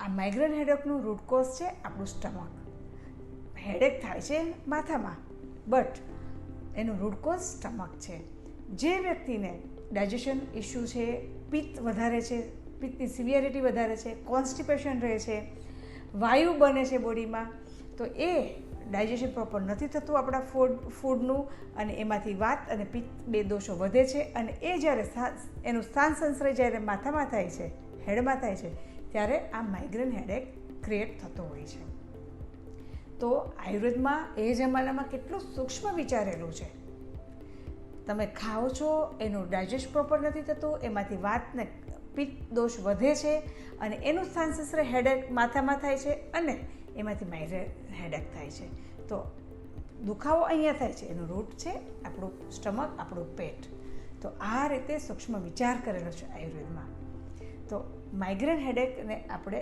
આ migraine હેડેકનું root cause છે આપણું સ્ટમક. હેડેક થાય છે માથામાં, બટ એનું રૂટ કોઝ સ્ટમક છે. જે વ્યક્તિને ડાયજેશન ઇસ્યુ છે, પિત્ત વધારે છે, પિત્તની સિવિયરિટી વધારે છે, કોન્સ્ટિપેશન રહે છે, વાયુ બને છે બોડીમાં, તો એ ડાયજેશન પ્રોપર નથી થતું આપણા ફૂડનું, અને એમાંથી વાત અને પિત્ત બે દોષો વધે છે. અને એ જ્યારે એનું સ્થાન સંશ્રય જ્યારે માથામાં થાય છે, હેડમાં થાય છે, ત્યારે આ માઇગ્રેન હેડેક ક્રિએટ થતો હોય છે. તો આયુર્વેદમાં એ જમાનામાં કેટલું સૂક્ષ્મ વિચારેલું છે. તમે ખાઓ છો, એનું ડાયજેસ્ટ પ્રોપર નથી થતું, એમાંથી વાતને પિત્ત દોષ વધે છે, અને એનું સ્થાન સંશ્રય હેડેક માથામાં થાય છે, અને એમાંથી માઇગ્રેન હેડેક થાય છે. તો દુખાવો અહીંયા થાય છે, એનું રૂટ છે આપણું સ્ટમક, આપણું પેટ. તો આ રીતે સૂક્ષ્મ વિચાર કરેલો છે આયુર્વેદમાં. તો માઇગ્રેન હેડેકને આપણે